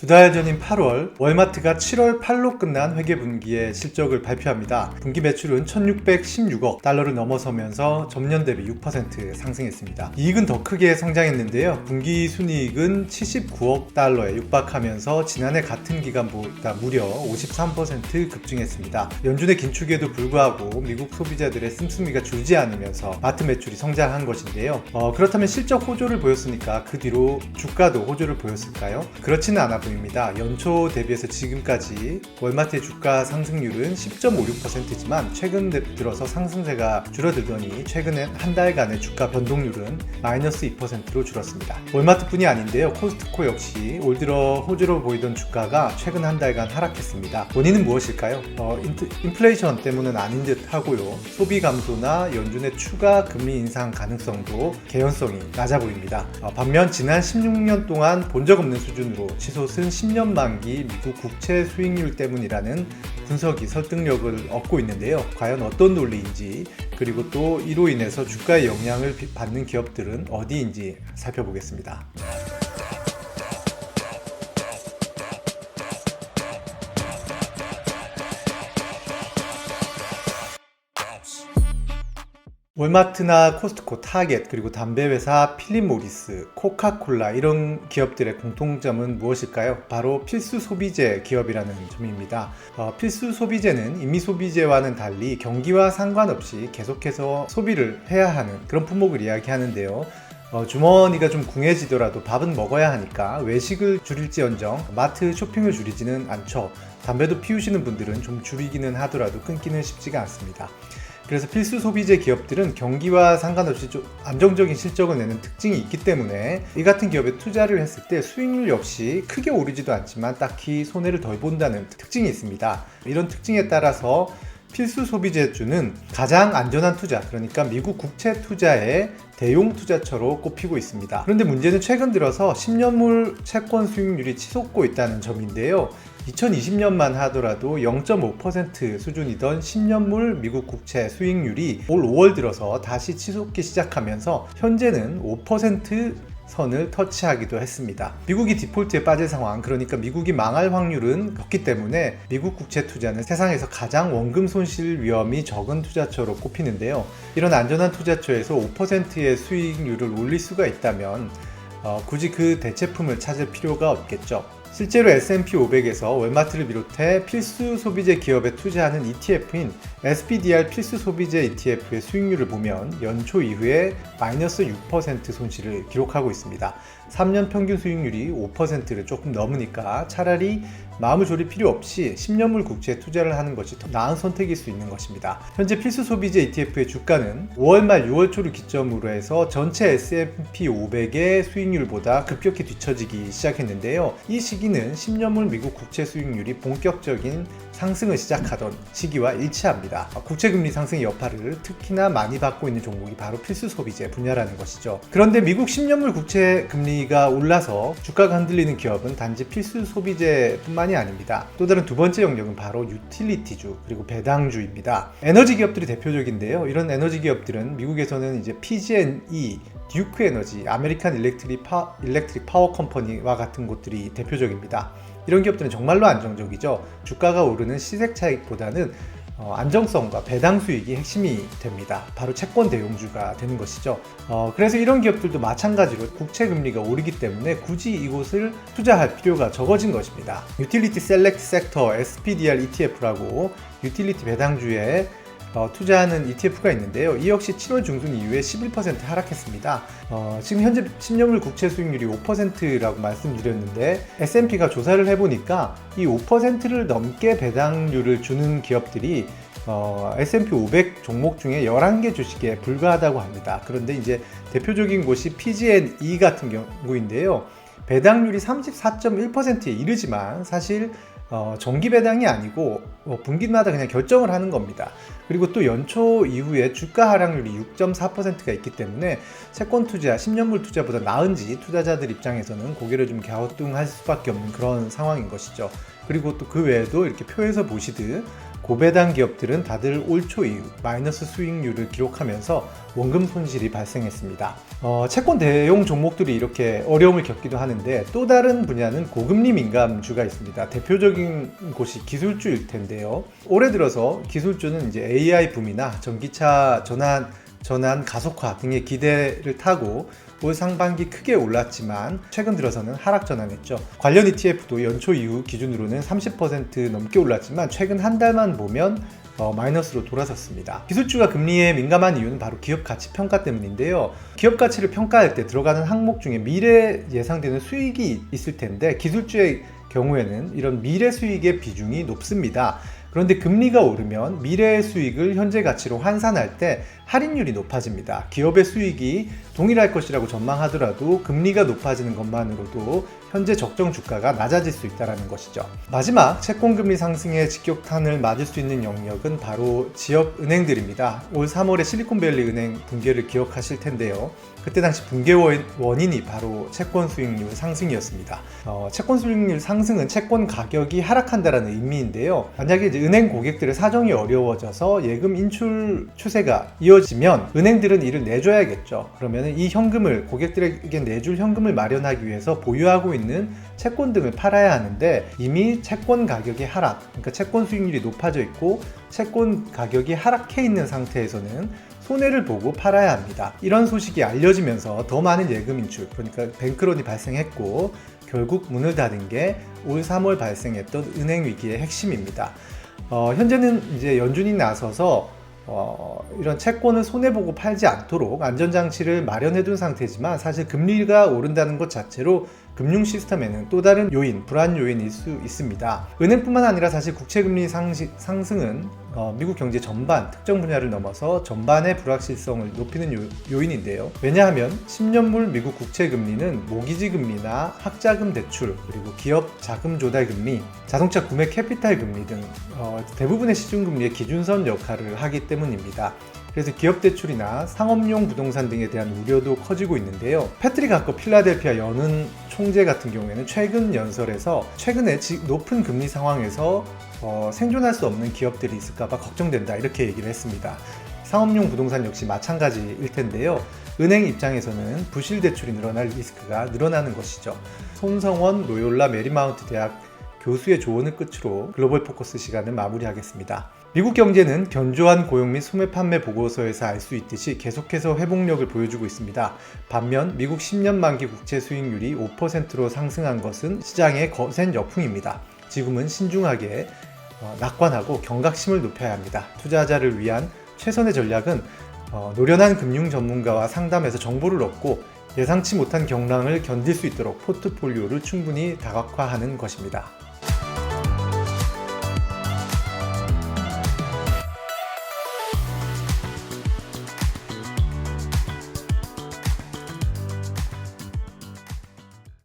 두 달 전인 8월, 월마트가 7월 8로 끝난 회계분기의 실적을 발표합니다. 분기 매출은 1616억 달러를 넘어서면서 전년 대비 6% 상승했습니다. 이익은 더 크게 성장했는데요. 분기 순이익은 79억 달러에 육박하면서 지난해 같은 기간보다 무려 53% 급증했습니다. 연준의 긴축에도 불구하고 미국 소비자들의 씀씀이가 줄지 않으면서 마트 매출이 성장한 것인데요. 그렇다면 실적 호조를 보였으니까 그 뒤로 주가도 호조를 보였을까요? 그렇지는 않아 보입니다. 연초 대비해서 지금까지 월마트의 주가 상승률은 10.56%지만 최근 들어서 상승세가 줄어들더니 최근엔 한 달간의 주가 변동률은 마이너스 2%로 줄었습니다. 월마트뿐이 아닌데요. 코스트코 역시 올 들어 호조로 보이던 주가가 최근 한 달간 하락했습니다. 원인은 무엇일까요? 인플레이션 때문은 아닌 듯 하고요. 소비 감소나 연준의 추가 금리 인상 가능성도 개연성이 낮아 보입니다. 반면 지난 16년 동안 본 적 없는 수준으로 치솟은 10년 만기 미국 국채 수익률 때문이라는 분석이 설득력을 얻고 있는데요. 과연 어떤 논리인지, 그리고 또 이로 인해서 주가에 영향을 받는 기업들은 어디인지 살펴보겠습니다. 월마트나 코스트코, 타겟, 그리고 담배 회사 필립 모리스, 코카콜라 이런 기업들의 공통점은 무엇일까요? 바로 필수 소비재 기업이라는 점입니다. 필수 소비재는 임미 소비재와는 달리 경기와 상관없이 계속해서 소비를 해야 하는 그런 품목을 이야기하는데요. 주머니가 좀 궁해지더라도 밥은 먹어야 하니까 외식을 줄일지언정 마트 쇼핑을 줄이지는 않죠. 담배도 피우시는 분들은 좀 줄이기는 하더라도 끊기는 쉽지가 않습니다. 그래서 필수 소비재 기업들은 경기와 상관없이 좀 안정적인 실적을 내는 특징이 있기 때문에 이 같은 기업에 투자를 했을 때 수익률 역시 크게 오르지도 않지만 딱히 손해를 덜 본다는 특징이 있습니다. 이런 특징에 따라서 필수 소비재주는 가장 안전한 투자, 그러니까 미국 국채 투자의 대용 투자처로 꼽히고 있습니다. 그런데 문제는 최근 들어서 10년물 채권 수익률이 치솟고 있다는 점인데요. 2020년만 하더라도 0.5% 수준이던 10년물 미국 국채 수익률이 올 5월 들어서 다시 치솟기 시작하면서 현재는 5% 선을 터치하기도 했습니다. 미국이 디폴트에 빠질 상황, 그러니까 미국이 망할 확률은 적기 때문에 미국 국채 투자는 세상에서 가장 원금 손실 위험이 적은 투자처로 꼽히는데요. 이런 안전한 투자처에서 5%의 수익률을 올릴 수가 있다면 굳이 그 대체품을 찾을 필요가 없겠죠. 실제로 S&P 500에서 월마트를 비롯해 필수 소비재 기업에 투자하는 ETF인 SPDR 필수 소비재 ETF의 수익률을 보면 연초 이후에 마이너스 6% 손실을 기록하고 있습니다. 3년 평균 수익률이 5%를 조금 넘으니까 차라리 마음을 졸일 필요 없이 10년물 국채에 투자를 하는 것이 더 나은 선택일 수 있는 것입니다. 현재 필수 소비재 ETF의 주가는 5월 말 6월 초를 기점으로 해서 전체 S&P 500의 수익률보다 급격히 뒤처지기 시작했는데요. 이 시기는 10년물 미국 국채 수익률이 본격적인 상승을 시작하던 시기와 일치합니다. 국채금리 상승의 여파를 특히나 많이 받고 있는 종목이 바로 필수 소비재 분야라는 것이죠. 그런데 미국 10년물 국채 금리가 올라서 주가가 흔들리는 기업은 단지 필수 소비재뿐만이 아닙니다. 또 다른 두 번째 영역은 바로 유틸리티주 그리고 배당주입니다. 에너지 기업들이 대표적인데요. 이런 에너지 기업들은 미국에서는 이제 PG&E, 듀크 에너지, 아메리칸 일렉트릭 파워 컴퍼니와 같은 곳들이 대표적입니다. 이런 기업들은 정말로 안정적이죠. 주가가 오르는 시세 차익보다는 안정성과 배당 수익이 핵심이 됩니다. 바로 채권 대용주가 되는 것이죠. 그래서 이런 기업들도 마찬가지로 국채 금리가 오르기 때문에 굳이 이곳을 투자할 필요가 적어진 것입니다. 유틸리티 셀렉트 섹터 SPDR ETF라고 유틸리티 배당주에 투자하는 ETF가 있는데요. 이 역시 7월 중순 이후에 11% 하락했습니다. 지금 현재 10년물 국채 수익률이 5%라고 말씀드렸는데 S&P가 조사를 해보니까 이 5%를 넘게 배당률을 주는 기업들이 S&P 500 종목 중에 11개 주식에 불과하다고 합니다. 그런데 이제 대표적인 곳이 PG&E 같은 경우인데요. 배당률이 34.1%에 이르지만 사실 정기 배당이 아니고 분기마다 그냥 결정을 하는 겁니다. 그리고 또 연초 이후에 주가 하락률이 6.4%가 있기 때문에 채권 투자, 10년물 투자보다 나은지 투자자들 입장에서는 고개를 좀 갸우뚱할 수밖에 없는 그런 상황인 것이죠. 그리고 또 그 외에도 이렇게 표에서 보시듯 고배당 기업들은 다들 올 초 이후 마이너스 수익률을 기록하면서 원금 손실이 발생했습니다. 채권 대용 종목들이 이렇게 어려움을 겪기도 하는데 또 다른 분야는 고금리 민감주가 있습니다. 대표적인 곳이 기술주일 텐데요. 올해 들어서 기술주는 이제 AI 붐이나 전기차 전환 가속화 등의 기대를 타고 올 상반기 크게 올랐지만 최근 들어서는 하락 전환했죠. 관련 ETF도 연초 이후 기준으로는 30% 넘게 올랐지만 최근 한 달만 보면 마이너스로 돌아섰습니다. 기술주가 금리에 민감한 이유는 바로 기업 가치 평가 때문인데요. 기업 가치를 평가할 때 들어가는 항목 중에 미래 예상되는 수익이 있을 텐데 기술주의 경우에는 이런 미래 수익의 비중이 높습니다. 그런데 금리가 오르면 미래의 수익을 현재 가치로 환산할 때 할인율이 높아집니다. 기업의 수익이 동일할 것이라고 전망하더라도 금리가 높아지는 것만으로도 현재 적정 주가가 낮아질 수 있다는 것이죠. 마지막 채권금리 상승의 직격탄을 맞을 수 있는 영역은 바로 지역 은행들입니다. 올 3월에 실리콘밸리 은행 붕괴를 기억하실 텐데요. 그때 당시 붕괴 원인이 바로 채권 수익률 상승이었습니다. 채권 수익률 상승은 채권 가격이 하락한다는 의미인데요. 만약에 이제 은행 고객들의 사정이 어려워져서 예금 인출 추세가 이어지면 은행들은 이를 내줘야겠죠. 그러면 이 현금을 고객들에게 내줄 현금을 마련하기 위해서 보유하고 있는 채권 등을 팔아야 하는데 이미 채권 가격이 하락, 그러니까 채권 수익률이 높아져 있고 채권 가격이 하락해 있는 상태에서는 손해를 보고 팔아야 합니다. 이런 소식이 알려지면서 더 많은 예금 인출, 그러니까 뱅크런이 발생했고 결국 문을 닫은 게 올 3월 발생했던 은행 위기의 핵심입니다. 현재는 이제 연준이 나서서 이런 채권을 손해보고 팔지 않도록 안전장치를 마련해둔 상태지만 사실 금리가 오른다는 것 자체로 금융 시스템에는 또 다른 요인, 불안 요인일 수 있습니다. 은행뿐만 아니라 사실 국채금리 상승은 미국 경제 전반, 특정 분야를 넘어서 전반의 불확실성을 높이는 요인인데요. 왜냐하면 10년물 미국 국채금리는 모기지 금리나 학자금 대출, 그리고 기업 자금 조달 금리, 자동차 구매 캐피탈 금리 등 대부분의 시중금리의 기준선 역할을 하기 때문입니다. 그래서 기업 대출이나 상업용 부동산 등에 대한 우려도 커지고 있는데요. 패트릭 하커 필라델피아 연은 총재 같은 경우에는 최근 연설에서 최근에 높은 금리 상황에서 생존할 수 없는 기업들이 있을까봐 걱정된다 이렇게 얘기를 했습니다. 상업용 부동산 역시 마찬가지일 텐데요. 은행 입장에서는 부실 대출이 늘어날 리스크가 늘어나는 것이죠. 손성원 로욜라 메리마운트 대학 교수의 조언을 끝으로 글로벌 포커스 시간을 마무리하겠습니다. 미국 경제는 견조한 고용 및 소매 판매 보고서에서 알 수 있듯이 계속해서 회복력을 보여주고 있습니다. 반면 미국 10년 만기 국채 수익률이 5%로 상승한 것은 시장의 거센 역풍입니다. 지금은 신중하게 낙관하고 경각심을 높여야 합니다. 투자자를 위한 최선의 전략은 노련한 금융 전문가와 상담해서 정보를 얻고 예상치 못한 경랑을 견딜 수 있도록 포트폴리오를 충분히 다각화하는 것입니다.